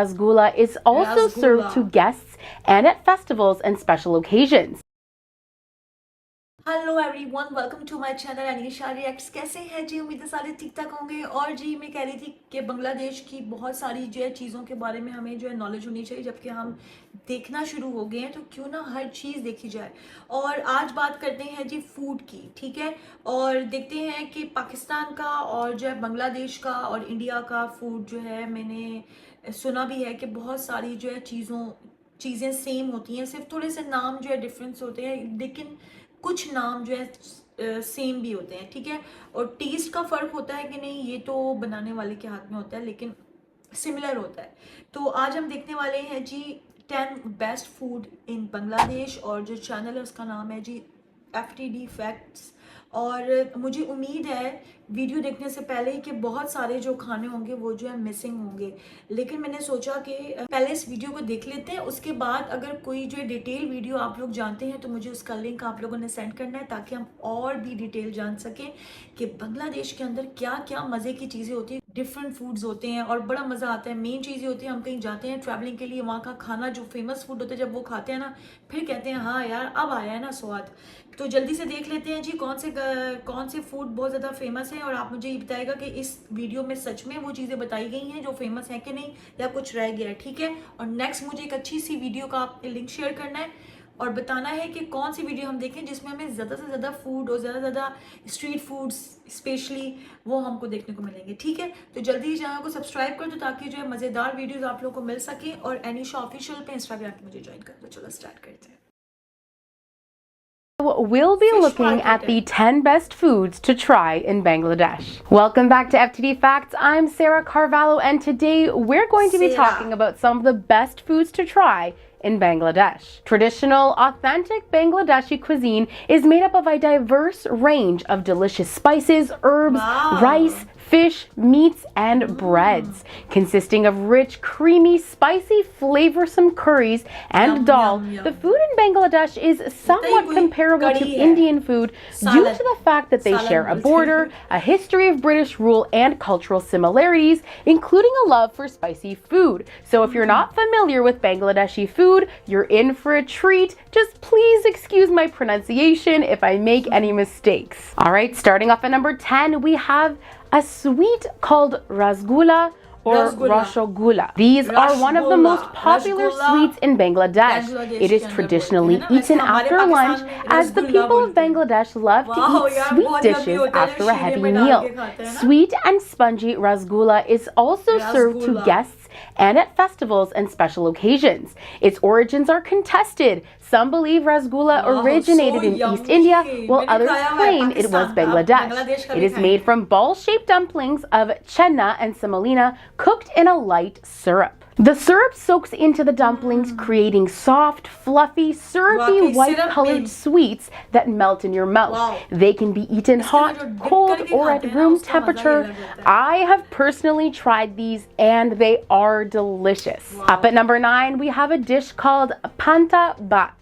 Rasgulla is also served to guests and at festivals and special occasions. Hello everyone, welcome to my channel Annyshahreacts। कैसे हैं जी? उम्मीद है सारे ठीक ठाक होंगे। और जी मैं कह रही थी कि बांग्लादेश की बहुत सारी जो है चीज़ों के बारे में हमें जो है नॉलेज होनी चाहिए। जबकि हम देखना शुरू हो गए हैं तो क्यों ना हर चीज़ देखी जाए। और आज बात करते हैं जी फूड की, ठीक है। और देखते हैं कि पाकिस्तान का और जो है बांग्लादेश का और इंडिया का फूड जो है, मैंने सुना भी है कि बहुत सारी जो है चीज़ें सेम होती हैं, सिर्फ थोड़े से नाम जो है डिफरेंस होते हैं, लेकिन कुछ नाम जो है सेम भी होते हैं, ठीक है। और टेस्ट का फ़र्क होता है कि नहीं, ये तो बनाने वाले के हाथ में होता है, लेकिन सिमिलर होता है। तो आज हम देखने वाले हैं जी 10 बेस्ट फूड इन बांग्लादेश, और जो चैनल है उसका नाम है जी FTD फैक्ट्स। और मुझे उम्मीद है वीडियो देखने से पहले ही कि बहुत सारे जो खाने होंगे वो जो है मिसिंग होंगे, लेकिन मैंने सोचा कि पहले इस वीडियो को देख लेते हैं। उसके बाद अगर कोई जो है डिटेल वीडियो आप लोग जानते हैं तो मुझे उसका लिंक आप लोगों ने सेंड करना है, ताकि हम और भी डिटेल जान सकें कि बांग्लादेश के अंदर क्या क्या मज़े की चीज़ें होती हैं। डिफरेंट फूड्स होते हैं और बड़ा मज़ा आता है। मेन चीज़ ये होती है, हम कहीं जाते हैं ट्रैवलिंग के लिए, वहाँ का खाना जो फेमस फूड होता है, जब वो खाते हैं ना फिर कहते हैं हाँ यार अब आया है ना स्वाद। तो जल्दी से देख लेते हैं जी कौन से फूड बहुत ज़्यादा फेमस है, और आप मुझे ये बताएगा कि इस वीडियो में सच में वो चीज़ें बताई गई हैं जो फेमस हैं कि नहीं, या कुछ रह गया है, ठीक है। और नेक्स्ट मुझे एक अच्छी सी वीडियो का आप लिंक शेयर करना है और बताना है कि कौन सी वीडियो हम देखें जिसमें हमें ज़्यादा से ज़्यादा फूड और ज़्यादा स्ट्रीट फूड्स स्पेशली वो हमको देखने को मिलेंगे, ठीक है। तो जल्दी चैनल को सब्सक्राइब कर दो ताकि जो है मज़ेदार वीडियोज़ आप लोगों को मिल सके। और एनीशा ऑफिशियल पे इंस्टाग्राम पे मुझे ज्वाइन कर दो। चलो स्टार्ट करते हैं। We'll be looking at the 10 best foods to try in Bangladesh. Welcome back to FTD Facts. I'm Sarah Carvalho, and today we're going to be talking about some of the best foods to try in Bangladesh. Traditional, authentic Bangladeshi cuisine is made up of a diverse range of delicious spices, herbs, rice, fish, meats, and breads, consisting of rich, creamy, spicy, flavorsome curries and dal. The food in Bangladesh is somewhat comparable to Indian food due to the fact that they share a border, a history of British rule, and cultural similarities, including a love for spicy food. So if you're not familiar with Bangladeshi food, you're in for a treat. Just please excuse my pronunciation if I make any mistakes. All right, starting off at number 10, we have a sweet called rasgulla or rasgulla. These are one of the most popular sweets in Bangladesh. It is traditionally eaten after lunch, as the people of Bangladesh love to eat sweet dishes after a heavy meal. Sweet and spongy rasgulla is also served to guests and at festivals and special occasions. Its origins are contested. Some believe rasgulla originated in East India, while others claim it was Bangladesh. It is made from ball-shaped dumplings of chenna and semolina cooked in a light syrup. The syrup soaks into the dumplings, creating soft, fluffy, syrupy, white-colored sweets that melt in your mouth. They can be eaten hot, cold, or at room temperature. I have personally tried these, and they are delicious. Up at number 9, we have a dish called panta bat.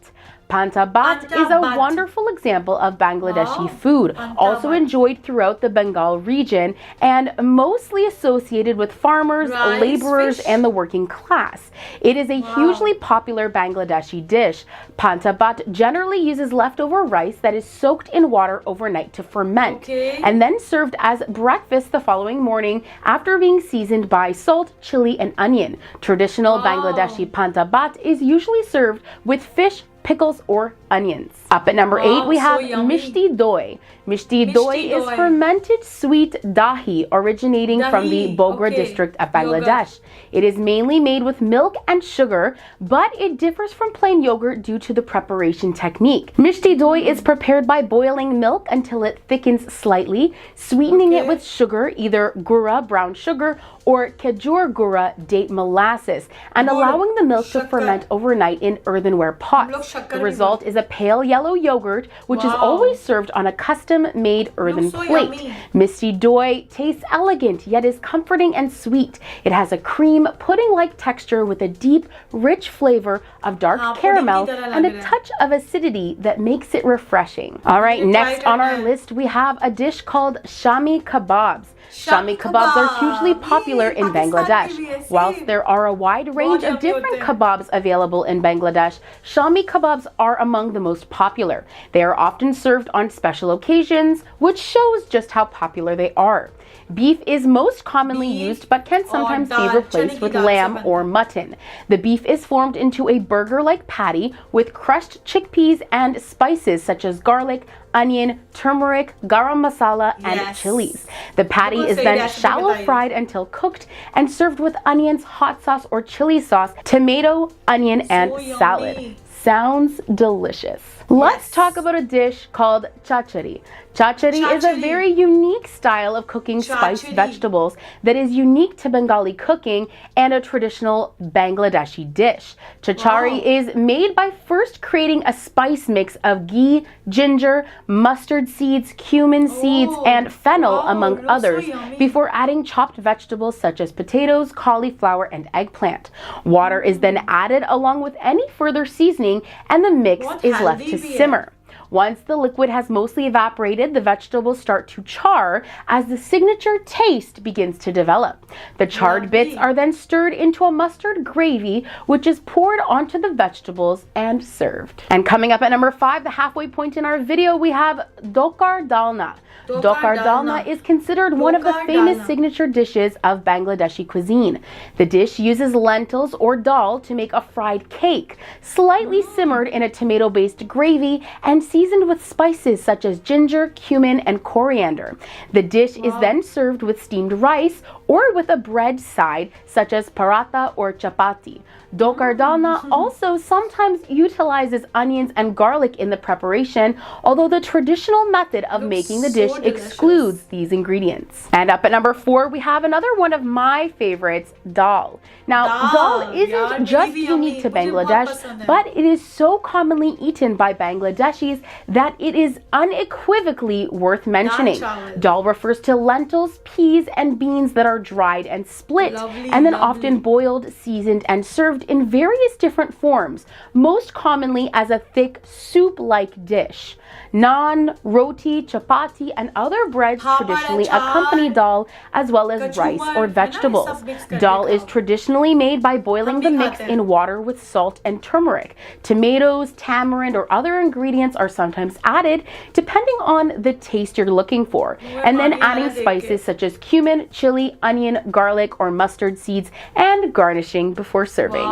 Panta bat is a wonderful example of Bangladeshi food, also enjoyed throughout the Bengal region and mostly associated with farmers, laborers, and the working class. It is a hugely popular Bangladeshi dish. Panta bat generally uses leftover rice that is soaked in water overnight to ferment, and then served as breakfast the following morning after being seasoned by salt, chili, and onion. Traditional Bangladeshi panta bat is usually served with fish, pickles, or onions. Up at number 8, we have mishti doi. Mishti doi is fermented sweet dahi originating from the Bogra district of Bangladesh. It is mainly made with milk and sugar, but it differs from plain yogurt due to the preparation technique. Mishti doi is prepared by boiling milk until it thickens slightly, sweetening it with sugar, either gura, brown sugar, or khajur gura, date molasses, and allowing the milk to ferment overnight in earthenware pots. The result is a pale yellow yogurt, which is always served on a custom-made earthen Looks so plate. yummy. Misty doi tastes elegant, yet is comforting and sweet. It has a cream, pudding-like texture with a deep, rich flavor of dark caramel and a touch of acidity that makes it refreshing. All right, next on our list, we have a dish called Shami kebabs. Shami kebabs are hugely popular in Bangladesh. Whilst there are a wide range of different kebabs available in Bangladesh, Shami kebabs are among the most popular. They are often served on special occasions, which shows just how popular they are. Beef is most commonly used but can sometimes be replaced with lamb or mutton. The beef is formed into a burger-like patty with crushed chickpeas and spices such as garlic, onion, turmeric, garam masala, and chilies. The patty is then shallow fried until cooked and served with onions, hot sauce or chili sauce, tomato, onion, and salad. Sounds delicious. Let's talk about a dish called chachari. Chachari is a very unique style of cooking spiced vegetables that is unique to Bengali cooking and a traditional Bangladeshi dish. Chachari is made by first creating a spice mix of ghee, ginger, mustard seeds, cumin seeds, and fennel, among others, before adding chopped vegetables such as potatoes, cauliflower, and eggplant. Water is then added along with any further seasoning, and the mix is left to simmer. Once the liquid has mostly evaporated, the vegetables start to char as the signature taste begins to develop. The charred bits are then stirred into a mustard gravy, which is poured onto the vegetables and served. And coming up at number 5, the halfway point in our video, we have dokar dalna. Dokar dalna is considered one of the famous signature dishes of Bangladeshi cuisine. The dish uses lentils or dal to make a fried cake, slightly simmered in a tomato-based gravy and seasoned with spices such as ginger, cumin, and coriander. The dish is then served with steamed rice or with a bread side such as paratha or chapati. Dokar dalna also sometimes utilizes onions and garlic in the preparation, although the traditional method of making the dish excludes these ingredients. And up at number 4, we have another one of my favorites, dal. Now, dal isn't just unique to Bangladesh, but it is so commonly eaten by Bangladeshis that it is unequivocally worth mentioning. Dal refers to lentils, peas, and beans that are dried and split, and then often boiled, seasoned, and served in various different forms, most commonly as a thick soup-like dish. Naan, roti, chapati, and other breads traditionally accompany dal, as well as rice or vegetables. Dal is traditionally made by boiling the mix in water with salt and turmeric. Tomatoes, tamarind, or other ingredients are sometimes added, depending on the taste you're looking for, and then adding spices such as cumin, chili, onion, garlic, or mustard seeds, and garnishing before serving.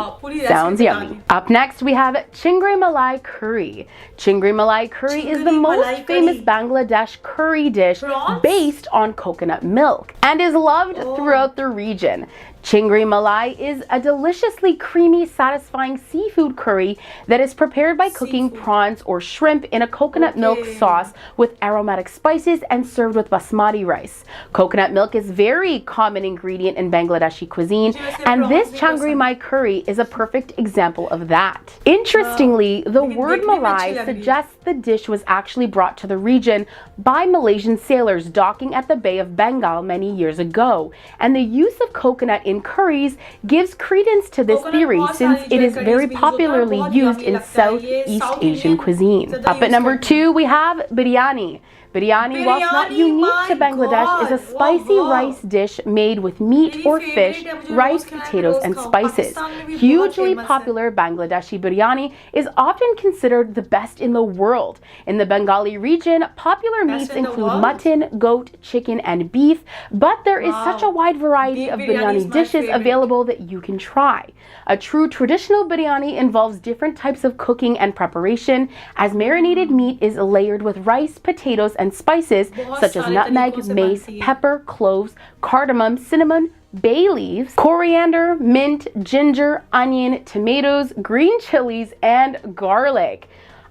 Sounds yummy. Up next, we have chingri malai curry. Chingri malai curry is the most famous Bangladesh curry dish based on coconut milk and is loved throughout the region. Chingri malai is a deliciously creamy, satisfying seafood curry that is prepared by cooking prawns or shrimp in a coconut milk sauce with aromatic spices and served with basmati rice. Coconut milk is a very common ingredient in Bangladeshi cuisine, and this chingri malai curry is a perfect example of that. Interestingly, the word malai suggests the dish was actually brought to the region by Malaysian sailors docking at the Bay of Bengal many years ago, and the use of coconut in curries gives credence to this theory since it is very popularly used in Southeast Asian cuisine. Up at number 2, we have biryani. Biryani, whilst not unique to Bangladesh, is a spicy rice dish made with meat or fish, rice, potatoes, and spices. Hugely popular Bangladeshi biryani is often considered the best in the world. In the Bengali region, popular meats include mutton, goat, chicken, and beef, but there is such a wide variety of biryani dishes available that you can try. A true traditional biryani involves different types of cooking and preparation, as marinated meat is layered with rice, potatoes, and spices such as nutmeg, mace, pepper, cloves, cardamom, cinnamon, bay leaves, coriander, mint, ginger, onion, tomatoes, green chilies, and garlic.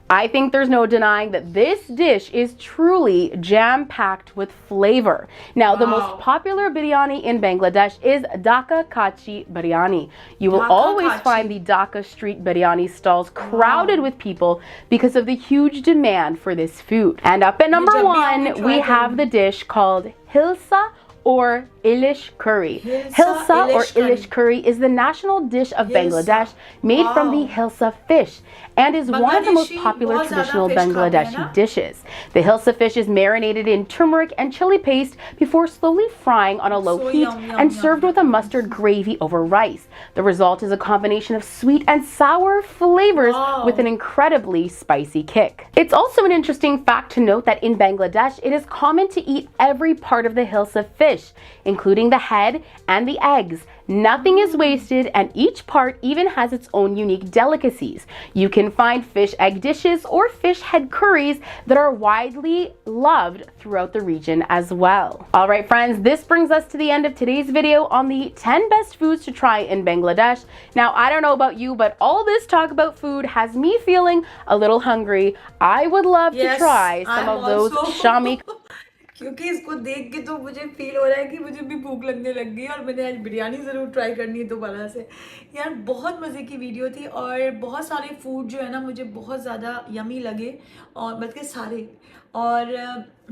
I think there's no denying that this dish is truly jam-packed with flavor. Now, the most popular biryani in Bangladesh is Dhaka Kachi biryani. You will always find the Dhaka street biryani stalls crowded with people because of the huge demand for this food. And up at number 1, we have the dish called Hilsa or Ilish curry. Hilsa or Ilish curry is the national dish of Bangladesh, made from the hilsa fish, and is one of the most popular traditional Bangladeshi dishes. The hilsa fish is marinated in turmeric and chili paste before slowly frying on a low heat and served with a mustard gravy over rice. The result is a combination of sweet and sour flavors with an incredibly spicy kick. It's also an interesting fact to note that in Bangladesh, it is common to eat every part of the hilsa fish, including the head and the eggs. Nothing is wasted, and each part even has its own unique delicacies. You can find fish egg dishes or fish head curries that are widely loved throughout the region as well. All right, friends, this brings us to the end of today's video on the 10 best foods to try in Bangladesh. Now, I don't know about you, but all this talk about food has me feeling a little hungry. I would love to try some of those Shami क्योंकि इसको देख के तो मुझे feel हो रहा है कि मुझे भी भूख लगने लग गई और मैंने आज बिरयानी ज़रूर ट्राई करनी है दोबारा से। यार बहुत मज़े की वीडियो थी और बहुत सारे फूड जो है ना मुझे बहुत ज़्यादा यमी लगे, और बल्कि सारे। और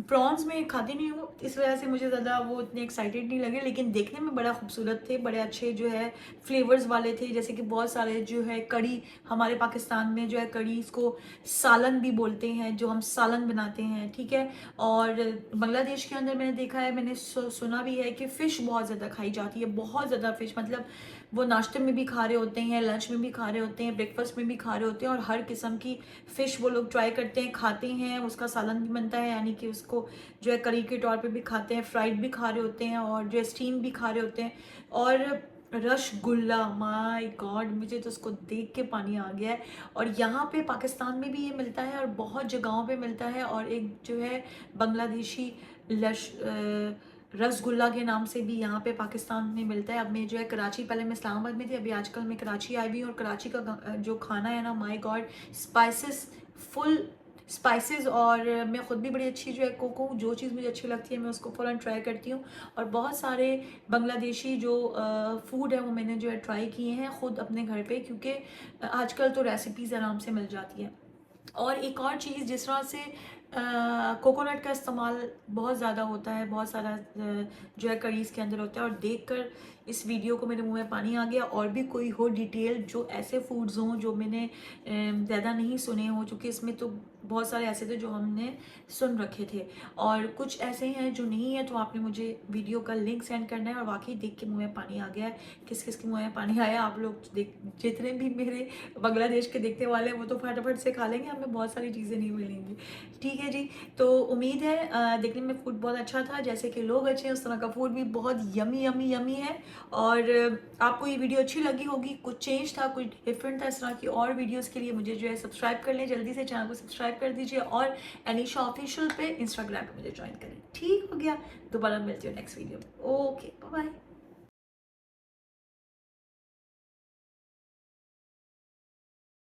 प्रॉन्स में खाती नहीं हूँ, इस वजह से मुझे ज़्यादा वो इतने एक्साइटेड नहीं लगे, लेकिन देखने में बड़ा खूबसूरत थे, बड़े अच्छे जो है फ्लेवर्स वाले थे। जैसे कि बहुत सारे जो है कड़ी, हमारे पाकिस्तान में जो है कड़ी, इसको सालन भी बोलते हैं, जो हम सालन बनाते हैं, ठीक है। और बांग्लादेश के अंदर मैंने देखा है, मैंने सुना भी है कि फ़िश बहुत ज़्यादा खाई जाती है, बहुत ज़्यादा फ़िश, मतलब वो नाश्ते में भी खा रहे होते हैं, लंच में भी खा रहे होते हैं, ब्रेकफास्ट में भी खा रहे होते हैं, और हर किस्म की फ़िश वो लोग ट्राई करते हैं, खाते हैं। उसका सालन भी बनता है, यानी कि उसको जो है करी के तौर पे भी खाते हैं, फ्राइड भी खा रहे होते हैं, और जो स्टीम भी खा रहे होते हैं। और रसगुल्ला, माय गॉड, मुझे तो उसको देख के पानी आ गया है। और यहाँ पे पाकिस्तान में भी ये मिलता है और बहुत जगहों पे मिलता है। और एक जो है बांग्लादेशी रसगुल्ला के नाम से भी यहाँ पे पाकिस्तान में मिलता है। अब मैं जो है कराची, पहले मैं इस्लामाबाद में थी, अभी आजकल मैं कराची आई हुई हूँ, और कराची का जो खाना है ना, my God, spices, full spices. और मैं ख़ुद भी बड़ी अच्छी जो है कुक हूँ, जो चीज़ मुझे अच्छी लगती है मैं उसको फ़ौरन ट्राई करती हूँ। और बहुत सारे बांग्लादेशी जो फूड है वो मैंने जो है ट्राई किए हैं ख़ुद अपने घर पे, क्योंकि आजकल तो रेसिपीज़ आराम से मिल जाती है। और एक और चीज़, जिस तरह से कोकोनट का इस्तेमाल बहुत ज़्यादा होता है, बहुत सारा जो है करीज़ के अंदर होता है, और देखकर इस वीडियो को मेरे मुंह में पानी आ गया। और भी कोई हो डिटेल जो ऐसे फूड्स हों जो मैंने ज़्यादा नहीं सुने हों, चूँकि इसमें तो बहुत सारे ऐसे थे जो हमने सुन रखे थे, और कुछ ऐसे हैं जो नहीं है, तो आपने मुझे वीडियो का लिंक सेंड करना है। और वाकई देख के मुँह में पानी आ गया है। किस किस के मुँह में पानी आया, आप लोग देख, जितने भी मेरे बांग्लादेश के देखने वाले हैं वो तो फटाफट से खा लेंगे, हमें बहुत सारी चीज़ें नहीं मिलेंगी, ठीक है जी। तो उम्मीद है देखने में फूड बहुत अच्छा था, जैसे कि लोग अच्छे हैं उस तरह का फूड भी बहुत यमी यमी यमी है। और आपको ये वीडियो अच्छी लगी होगी, कुछ चेंज था, कुछ डिफरेंट था। इस तरह की और वीडियोस के लिए मुझे जो है सब्सक्राइब कर लें, जल्दी से चैनल को सब्सक्राइब कर दीजिए, और एनीशा ऑफिशियल पे इंस्टाग्राम पे मुझे ज्वाइन करें। ठीक हो गया, दोबारा मिलती हूँ नेक्स्ट वीडियो में। Okay, bye bye.